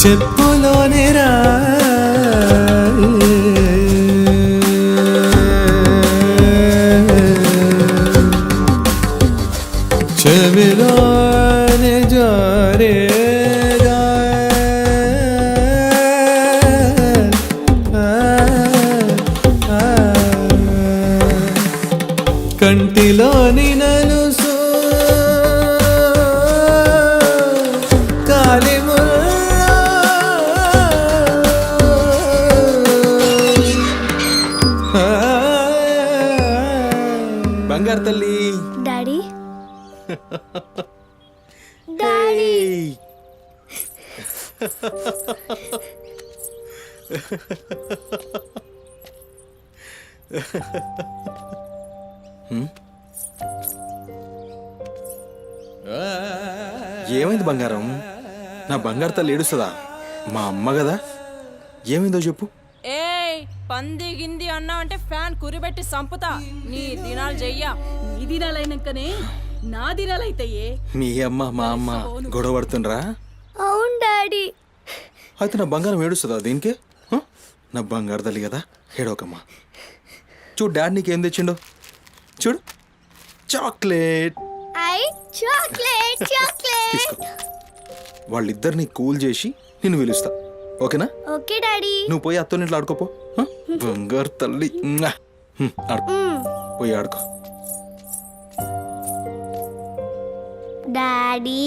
[SPEAKER 14] చెప్పులోని రా చెవిలోని జారే కంటిలోని నలుసు
[SPEAKER 12] బంగారు తల్లి
[SPEAKER 6] డాడీ డాడీ
[SPEAKER 12] ఏమైంది బంగారం నా బంగారు తల్లి ఏడుస్తుందా మా అమ్మ కదా ఏమైందో చెప్పు
[SPEAKER 5] ఏయ్ పంది గింది అన్నా అంటే ఫ్యాన్ కురిబెట్టి సంపుతా నీ దినాలు చెయ్యా నీ దినాలైనాకనే నా దినాలైతాయే
[SPEAKER 12] మీ అమ్మ మా అమ్మ గొడవ పడుతుండ్రా
[SPEAKER 6] అవును డాడీ
[SPEAKER 12] అయితే నా బంగారం ఏడుస్తుందా దీనికే నా బంగారు తల్లి కదా ఏడవకమ్మా చూడు డాడీ నీకేం తెచ్చిండో చూడు చాక్లెట్
[SPEAKER 6] ఐ చాక్లెట్ చాక్లెట్
[SPEAKER 12] తీసుకో వాళ్ళిద్దరిని కూల్ చేసి నిన్ను పిలుస్తా ఓకేనా
[SPEAKER 6] ఓకే డాడీ
[SPEAKER 12] నువ్వు పోయి అత్తో ఇంట్లో ఆడుకోపో బంగారు తల్లి ఆడుకో పోయి ఆడుకో
[SPEAKER 6] డాడీ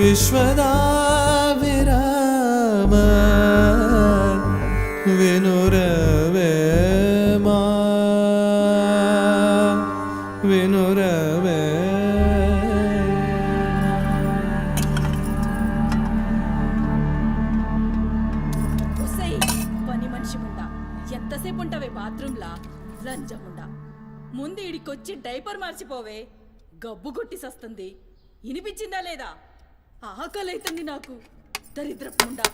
[SPEAKER 14] విశ్వదా విరామ వినురవేమా వినురవే
[SPEAKER 5] పని మనిషి ఉండా ఎంతసేపు ఉంటావే బాత్రూంలా లంజముండా ముందు ఇడికొచ్చి డైపర్ మార్చిపోవే గబ్బు కొట్టి సస్తుంది వినిపించిందా లేదా ఆకలైతుంది నాకు దరిద్రపుండా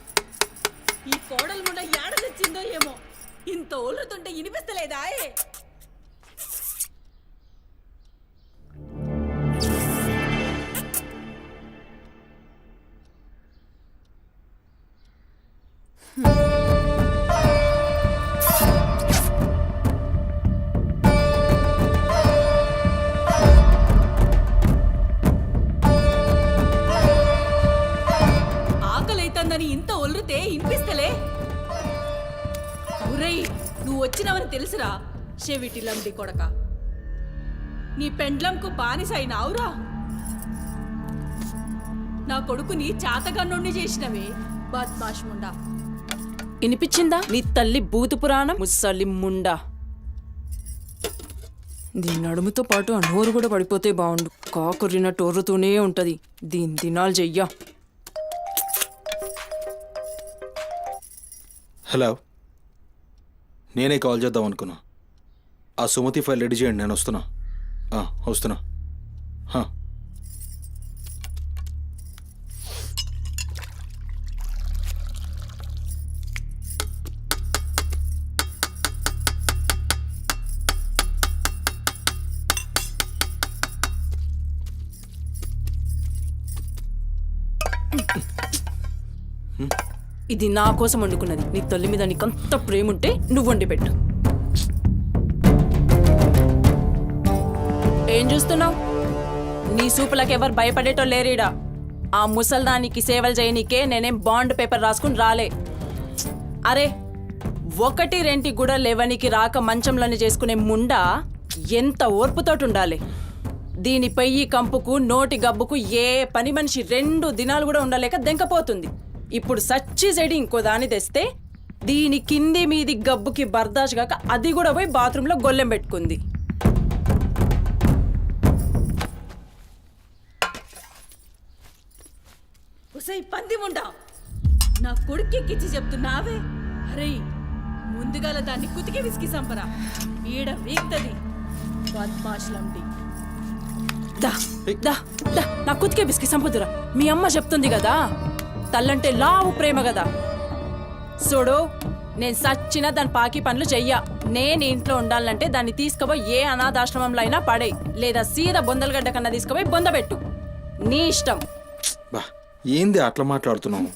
[SPEAKER 5] ఈ కోడలు ముండ ఏడ తెచ్చిందో ఏమో ఇంత ఓలుతుంటే వినిపిస్తలేదా
[SPEAKER 2] చేస్తున్నావని తెలుసురా చెవిటిలండి కొడక. నీ పెండ్లంకు బానిసైనావురా. నా కొడుకుని చాతగన్నుండి చేసినవే బద్మాష్ ముండా.
[SPEAKER 15] వినిపించిందా నీ తల్లి భూతు పురాణం ముసలి ముండా? దీని నడుముతో పాటు ఆ నోరు కూడా పడిపోతే బాగుండు. కాకుర్రినట్టు ఒర్రుతూనే ఉంటది. దీని దినాలు చెయ్యా.
[SPEAKER 1] హలో, నేనే కాల్ చేద్దాం అనుకున్నా. ఆ సుమతి ఫైల్ రెడీ చేయండి, నేను వస్తున్నా. వస్తున్నా.
[SPEAKER 15] ఇది నా కోసం వండుకున్నది. నీ తల్లి మీద నీకంత ప్రేమ ఉంటే నువ్వు వండి పెట్టు. ఏం చూస్తున్నావు? నీ సూపులకు ఎవరు భయపడేటో లేరీడా. ఆ ముసల్దానికి సేవలు చేయనీకే నేనేం బాండ్ పేపర్ రాసుకుని రాలే. అరే, 1 2 కూడా లేవనికి రాక మంచంలోనే చేసుకునే ముండా ఎంత ఓర్పుతోటి ఉండాలి. దీనిపై ఈ కంపుకు నోటి గబ్బుకు ఏ పని మనిషి 2 దినాలు కూడా ఉండలేక దెంకపోతుంది. ఇప్పుడు సచ్చి చెడి ఇంకో దాన్ని తెస్తే దీని కింది మీది గబ్బుకి బర్దాష్ గాక అది కూడా పోయి బాత్రూంలో గొల్లెం పెట్టుకుంది.
[SPEAKER 2] ఉసై పంది ముండా, నా కొడుక్కిచ్చి చెప్తున్నావే. అరే, ముందుగాల దాన్ని కుతికి విసికి సంపరా. ఈడ వీక్తది బద్మాష్లండి.
[SPEAKER 15] దా దా దా నా కుతికే బిస్కి సంపుదురా. మీ అమ్మ చెప్తుంది కదా, తల్లంటే లావు ప్రేమ కదా. చూడు, నేను సచ్చిన దాని పాకి పనులు చెయ్యా. నేను ఇంట్లో ఉండాలంటే దాన్ని తీసుకుపోయి ఏ అనాథాశ్రమంలో అయినా పడే, లేదా సీదా బొందలగడ్డ కన్నా తీసుకుపోయి బొందబెట్టు. నీ ఇష్టం.
[SPEAKER 1] బా, ఏంది అట్లా మాట్లాడుతున్నావు?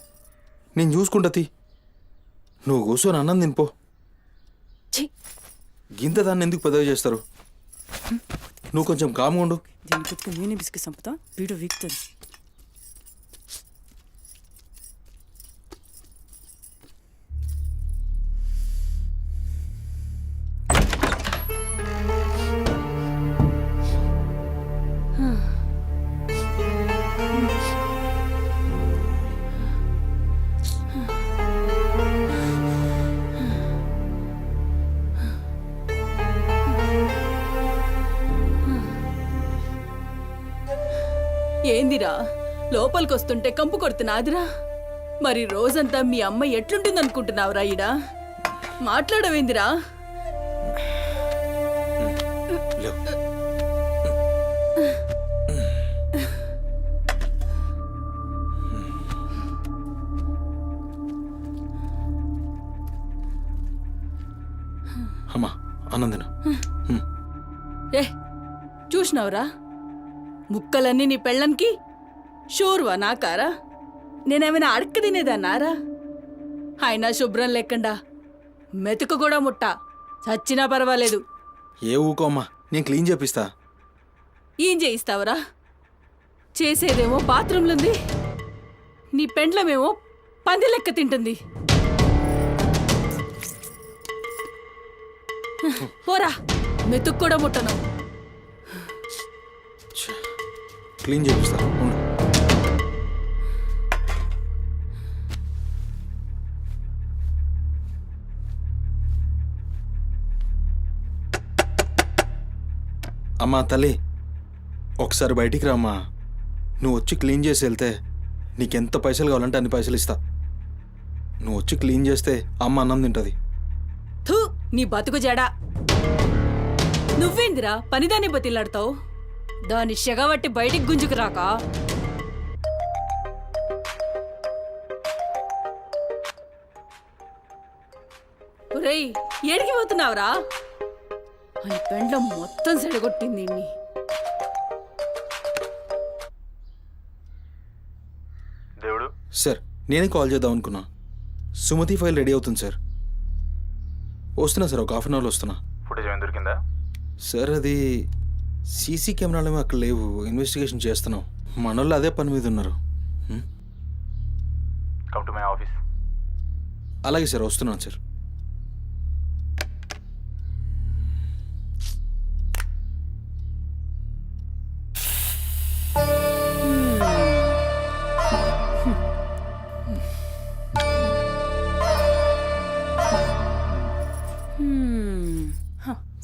[SPEAKER 1] నేను చూసుకుంటా. నువ్వు కూర్చొని అన్నం తినిపో. గింత దాన్ని ఎందుకు పెద్దగా చేస్తారు? నువ్వు కొంచెం కామ్గా ఉండు.
[SPEAKER 15] దీని కుతికి నేనే బిస్కి సంపుతా, వీడు వీక్తుంది.
[SPEAKER 2] ఏందిరా లోపలికొస్తుంటే కంపు కొడుతున్నాదిరా? మరి రోజంతా మీ అమ్మ ఎట్లుంటుందనుకుంటున్నావురా? ఈడా మాట్లాడవేందిరా?
[SPEAKER 1] అమ్మా, ఆనందన
[SPEAKER 2] చూసినావురా, ముక్కలన్నీ నీ పెళ్ళన్కి షూర్వా నాకారా? నేనేమైనా అడక్క తినేదన్నారా? అయినా శుభ్రం లేకుండా మెతుకు కూడా ముట్ట చచ్చినా పర్వాలేదు.
[SPEAKER 1] ఏ ఊకోమ్మా, నేను క్లీన్ చేపిస్తా.
[SPEAKER 2] ఏం చేయిస్తావురా? చేసేదేమో బాత్రూంలుంది, నీ పెండ్లమేమో పంది లెక్క తింటుంది. పోరా, మెతుకు కూడా ముట్టను.
[SPEAKER 1] క్లీన్ చేపిస్తా. అమ్మా తల్లి, ఒకసారి బయటికి రామ్మా. నువ్వు వచ్చి క్లీన్ చేసి వెళ్తే నీకెంత పైసలు కావాలంటే అన్ని పైసలు ఇస్తా. నువ్వు వచ్చి క్లీన్ చేస్తే అమ్మ అన్నం తింటుంది.
[SPEAKER 2] థూ, నీ బతుకు జడా. నువ్వేందిరా పనిదాన్ని బతిలాడతావు? దాని షెగబట్టి బయటికి గుంజుకు రాక. ఒరేయ్, ఏడికి పోతున్నావురా? అని పెండ్లం మొత్తం సెడగొట్టింది.
[SPEAKER 4] దేవుడు
[SPEAKER 1] సార్, నేనే కాల్ చేద్దాం అనుకున్నా. సుమతి ఫైల్ రెడీ అవుతుంది సార్. వస్తున్నా సార్, ఒక 1/2 అవర్లో వస్తున్నా.
[SPEAKER 4] ఫుటేజ్ ఏమైనా దొరికిందా?
[SPEAKER 1] సార్, అది సీసీ కెమెరాలేమో అక్కడ లేవు. ఇన్వెస్టిగేషన్ చేస్తున్నాం. మనోళ్ళు అదే పని మీద ఉన్నారు.
[SPEAKER 4] Come to my office.
[SPEAKER 1] అలాగే సార్, వస్తున్నాను సార్.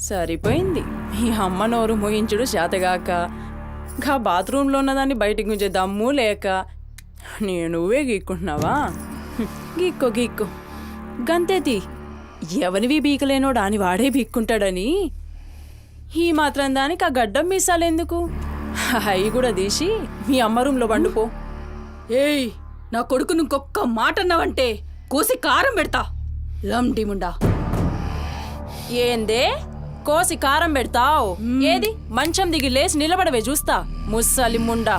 [SPEAKER 15] సరిపోయింది మీ అమ్మ నోరు మోయించుడు చేతగాక గా బాత్రూంలో ఉన్నదాన్ని బయటికి గుంజే దమ్ము లేక నువ్వే గీక్కుంటున్నావా గీక్కో గీక్కో గంతేతి ఎవరివి బీకలేనోడా అని వాడే బీక్కుంటాడని ఈ మాత్రం దానికి ఆ గడ్డం మీసాలెందుకు అవి కూడా తీసి మీ అమ్మ రూమ్లో వండుకో.
[SPEAKER 5] ఏయ్ నా కొడుకు ఇంకొక్క మాట అన్నావంటే కోసి కారం పెడతా లండిముండా.
[SPEAKER 15] ఏందే కోసి కారం పెడతావు? ఏది మంచం దిగి లేచి నిలబడవే చూస్తా ముస్సలి ముండా.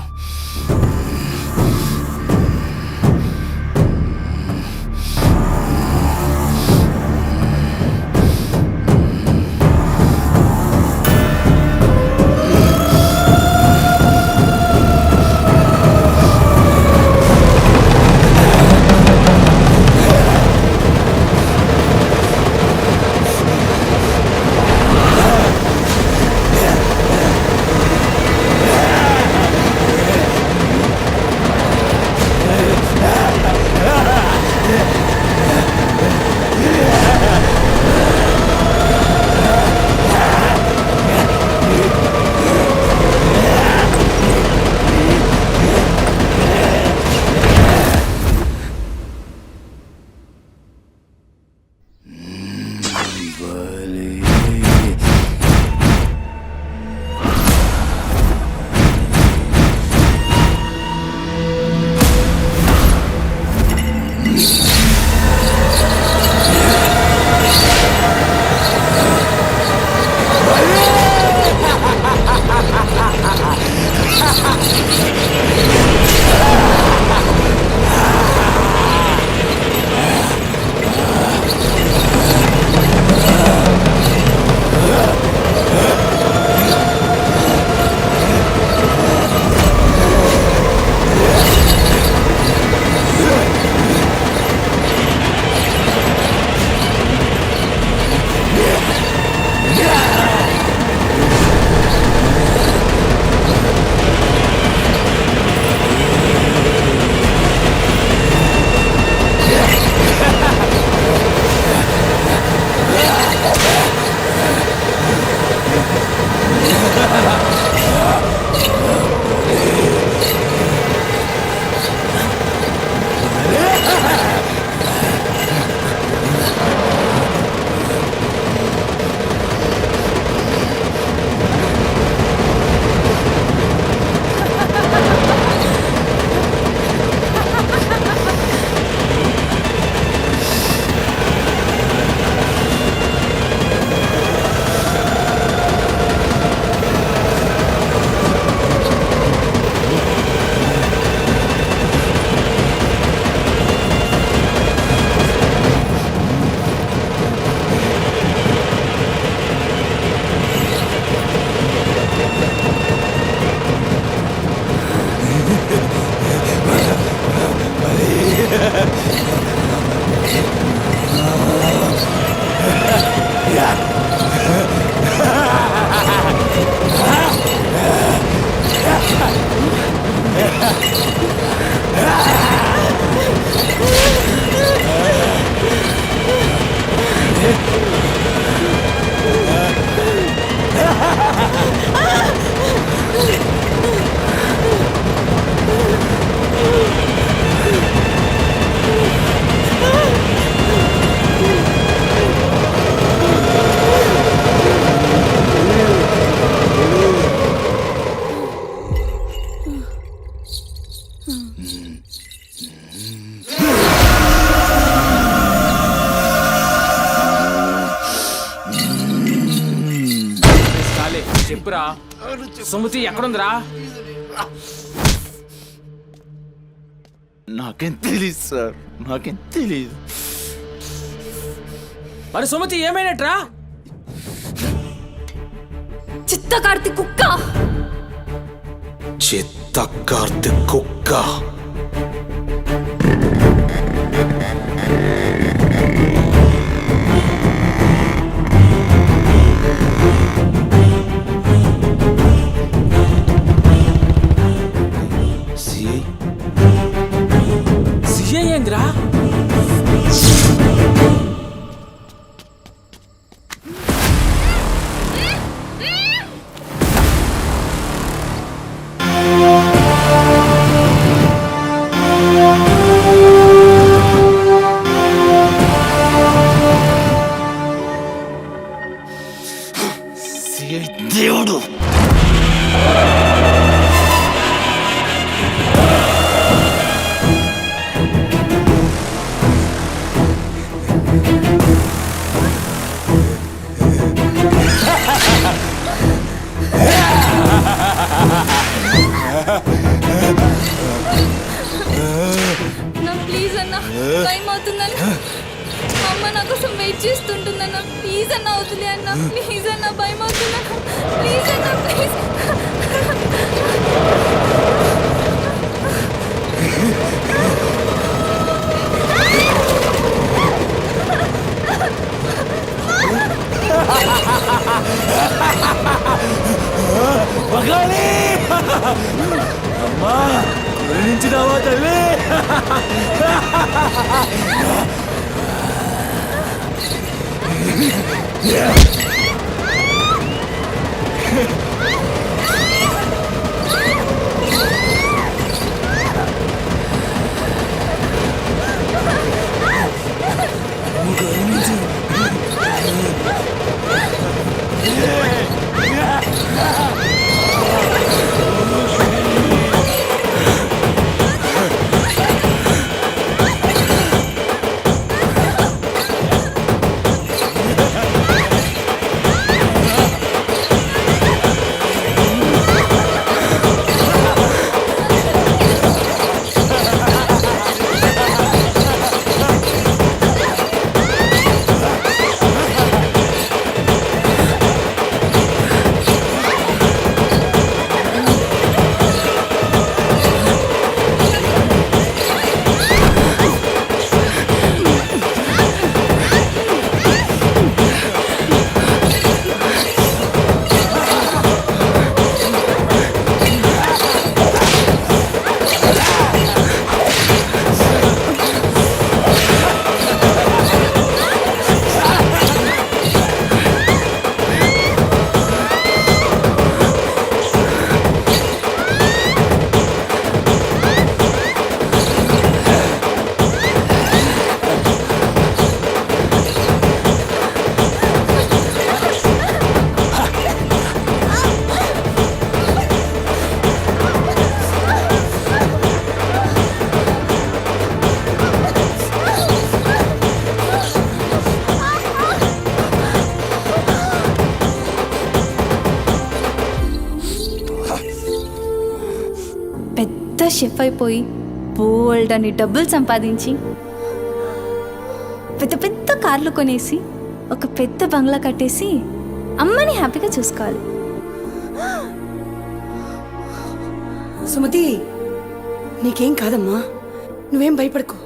[SPEAKER 12] చెప్పురా సుమతి ఎక్కడుందిరా?
[SPEAKER 1] నాకేం తెలీదు సార్, నాకేం తెలీదు.
[SPEAKER 12] మరి సుమతి ఏమైనట్రా?
[SPEAKER 5] చిత్తకార్తి కుక్క,
[SPEAKER 8] చిత్తకార్తి కుక్క.
[SPEAKER 12] ఏంద్రా?
[SPEAKER 11] దేవుడు.
[SPEAKER 6] నా ప్లీజ్ అన్న, టైం అవుతుందని అమ్మ నా కోసం వెయిట్ చేస్తుంటుందన్న. ప్లీజ్ అన్న వదిలే అన్న, ప్లీజ్ అన్న, భయం అవుతుందన్న. ప్లీజ్ అన్న, ప్లీజ్.
[SPEAKER 12] అమ్మా గురించినావా తల్లి?
[SPEAKER 6] షెఫ్ అయిపోయి బోల్డ్ అని డబ్బులు సంపాదించి పెద్ద పెద్ద కార్లు కొనేసి ఒక పెద్ద బంగ్లా కట్టేసి అమ్మని హ్యాపీగా చూసుకోవాలి.
[SPEAKER 2] సుమతి, నీకేం కాదమ్మా, నువ్వేం భయపడకు,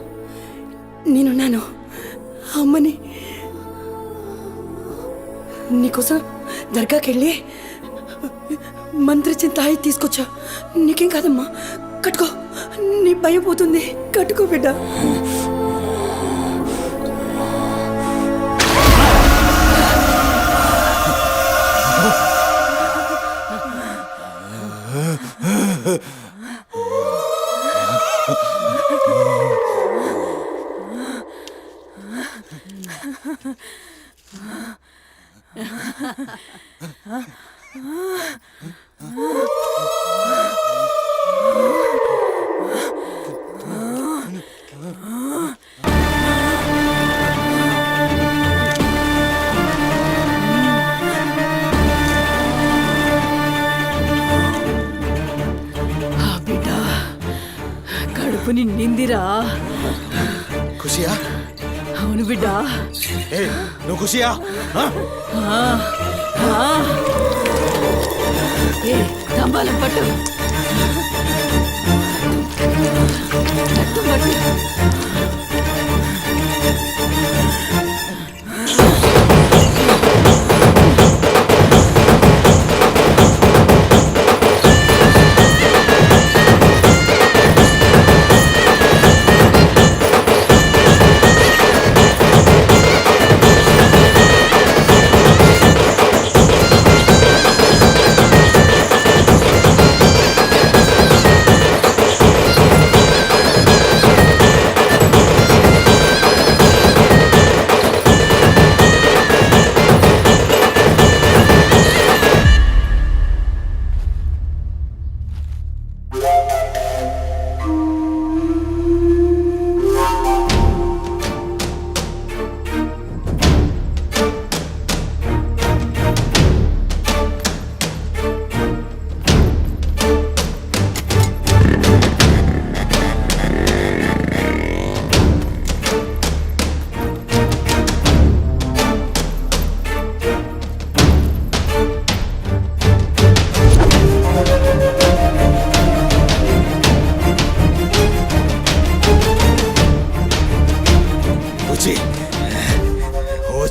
[SPEAKER 2] నేనున్నాను. అమ్మని నీకోసం దర్గాకి వెళ్ళి మంత్రిచ్చిన తాయి తీసుకొచ్చా. నీకేం కాదమ్మా, కట్టుకో, నీ భయం పోతుంది. కట్టుకో బిడ్డ. కడుపు నిండిందిరా.
[SPEAKER 12] ఖుషియా?
[SPEAKER 2] అవును బిడ్డ.
[SPEAKER 12] నువ్వు ఖుషియా?
[SPEAKER 2] తంబాలం పట్టు.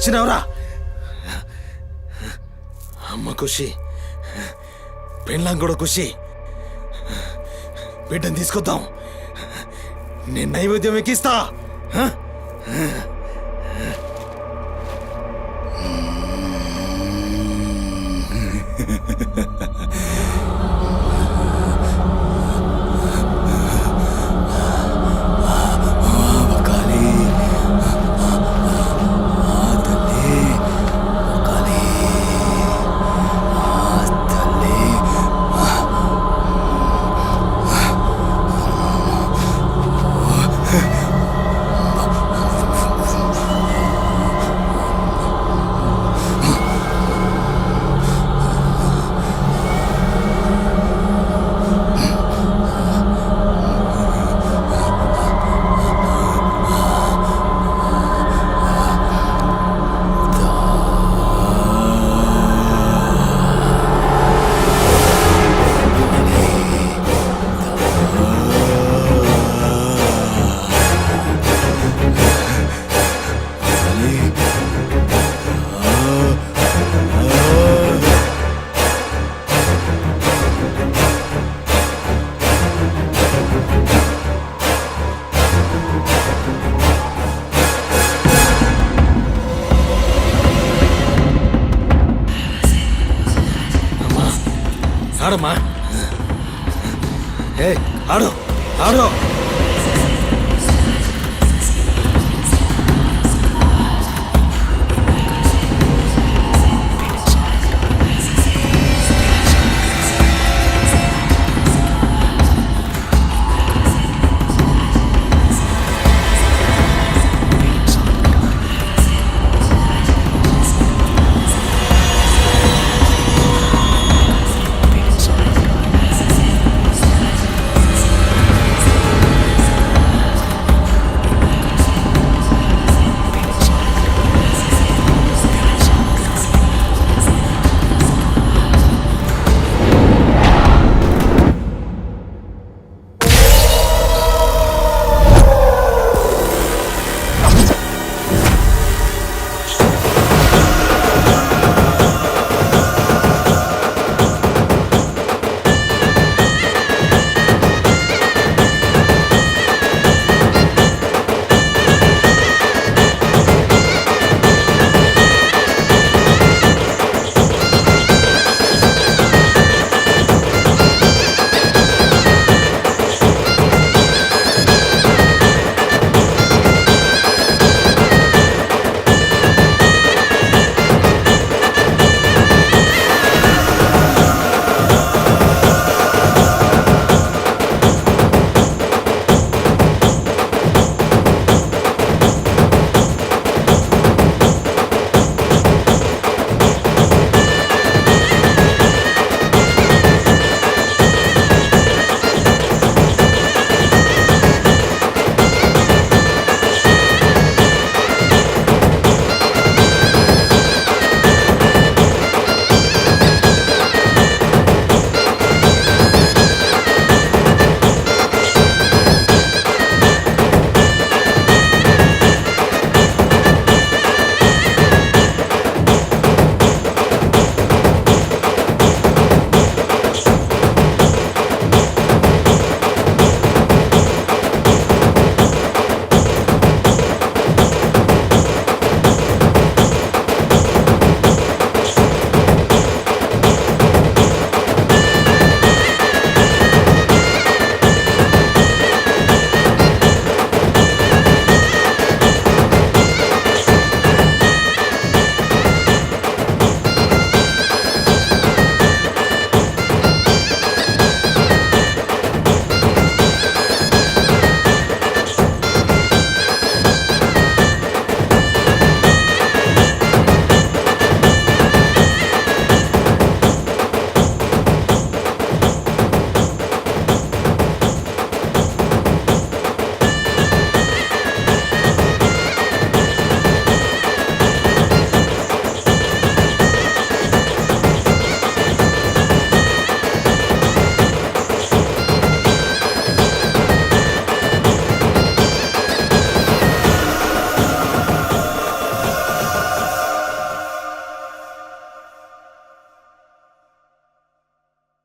[SPEAKER 12] వచ్చినావురా అమ్మ ఖుషి పెళ్ళాం కూడా ఖుషి బిడ్డను తీసుకొద్దాం నేను నైవేద్యం ఎక్కిస్తా ఆడమ్మా ఏ ఆడు ఆడు